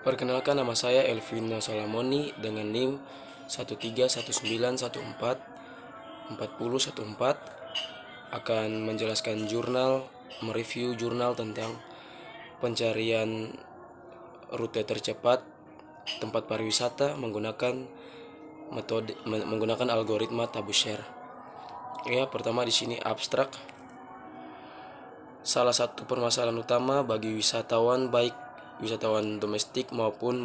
Perkenalkan, nama saya Elvino Solamoni dengan NIM 13191444014 akan menjelaskan mereview jurnal tentang pencarian rute tercepat tempat pariwisata menggunakan algoritma Tabusshare. Ya, pertama di sini abstrak. Salah satu permasalahan utama bagi wisatawan, baik wisatawan domestik maupun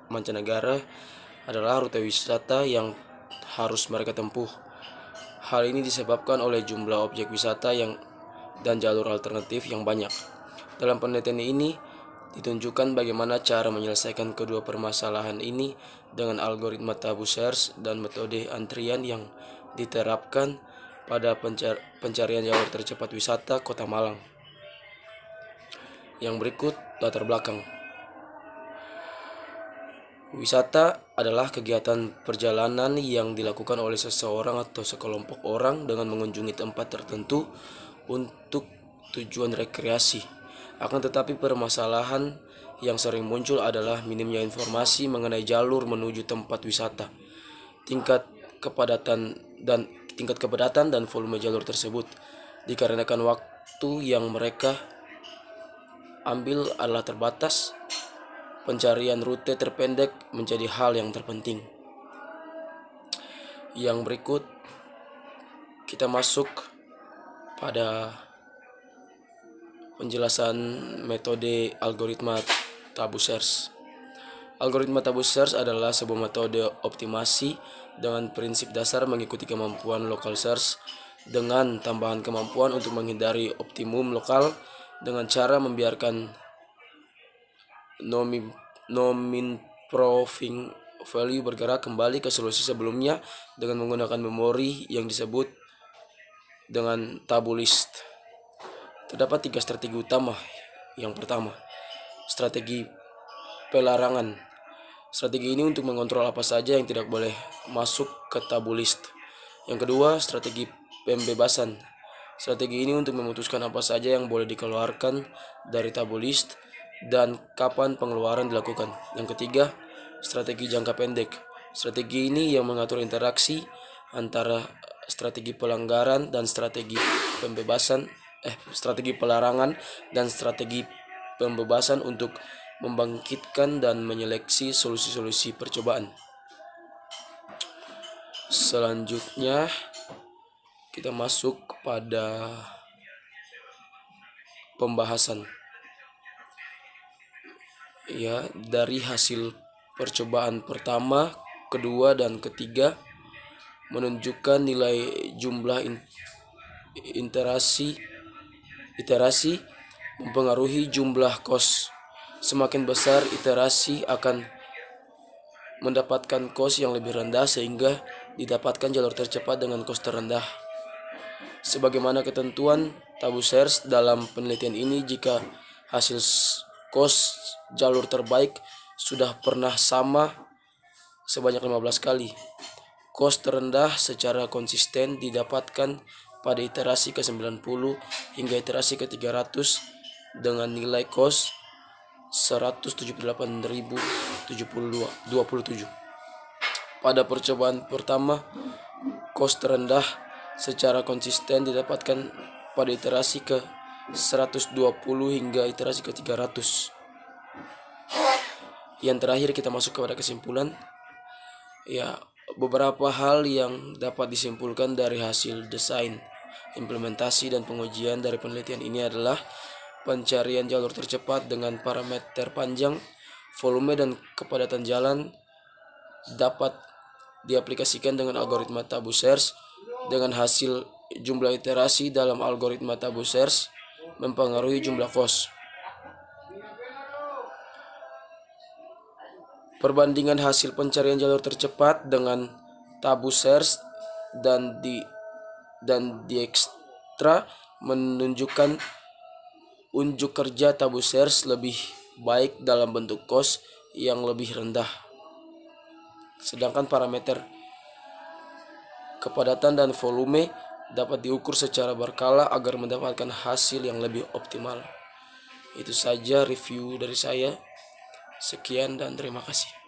mancanegara, adalah rute wisata yang harus mereka tempuh. Hal ini disebabkan oleh jumlah objek wisata dan jalur alternatif yang banyak. Dalam penelitian ini ditunjukkan bagaimana cara menyelesaikan kedua permasalahan ini dengan algoritma Tabusshare dan metode antrian yang diterapkan pada pencarian jalur tercepat wisata Kota Malang. Yang berikut latar belakang. Wisata adalah kegiatan perjalanan yang dilakukan oleh seseorang atau sekelompok orang dengan mengunjungi tempat tertentu untuk tujuan rekreasi. Akan tetapi permasalahan yang sering muncul adalah minimnya informasi mengenai jalur menuju tempat wisata, tingkat kepadatan dan volume jalur tersebut. Dikarenakan waktu yang mereka ambil adalah terbatas, pencarian rute terpendek menjadi hal yang terpenting. Yang berikut kita masuk pada penjelasan metode algoritma Tabusshare. Algoritma Tabusshare adalah sebuah metode optimasi dengan prinsip dasar mengikuti kemampuan local search dengan tambahan kemampuan untuk menghindari optimum lokal dengan cara membiarkan non-improving value bergerak kembali ke solusi sebelumnya dengan menggunakan memori yang disebut dengan tabu list. Terdapat 3 strategi utama. Yang pertama, strategi pelarangan. Strategi ini untuk mengontrol apa saja yang tidak boleh masuk ke tabu list. Yang kedua, strategi pembebasan. Strategi ini untuk memutuskan apa saja yang boleh dikeluarkan dari tabu list dan kapan pengeluaran dilakukan. Yang ketiga, strategi jangka pendek. Strategi ini yang mengatur interaksi antara strategi pelanggaran dan strategi pelarangan dan strategi pembebasan untuk membangkitkan dan menyeleksi solusi-solusi percobaan. Selanjutnya kita masuk pada pembahasan. Ya, dari hasil percobaan pertama, kedua, dan ketiga menunjukkan nilai jumlah iterasi mempengaruhi jumlah kos. Semakin besar iterasi akan mendapatkan kos yang lebih rendah sehingga didapatkan jalur tercepat dengan kos terendah. Sebagaimana ketentuan Tabusshare dalam penelitian ini, jika hasil kos jalur terbaik sudah pernah sama sebanyak 15 kali, kos terendah secara konsisten didapatkan pada iterasi ke-90 hingga iterasi ke-300 dengan nilai kos 178.027. Pada percobaan pertama, kos terendah secara konsisten didapatkan pada iterasi ke-120 hingga iterasi ke-300. Yang terakhir kita masuk kepada kesimpulan. Ya, beberapa hal yang dapat disimpulkan dari hasil desain, implementasi, dan pengujian dari penelitian ini adalah pencarian jalur tercepat dengan parameter panjang, volume, dan kepadatan jalan dapat diaplikasikan dengan algoritma Tabusshare dengan hasil jumlah iterasi dalam algoritma Tabusshare mempengaruhi jumlah kos. Perbandingan hasil pencarian jalur tercepat dengan Tabusshare dan Dijkstra menunjukkan unjuk kerja Tabusshare lebih baik dalam bentuk kos yang lebih rendah. Sedangkan parameter kepadatan dan volume dapat diukur secara berkala agar mendapatkan hasil yang lebih optimal. Itu saja review dari saya. Sekian dan terima kasih.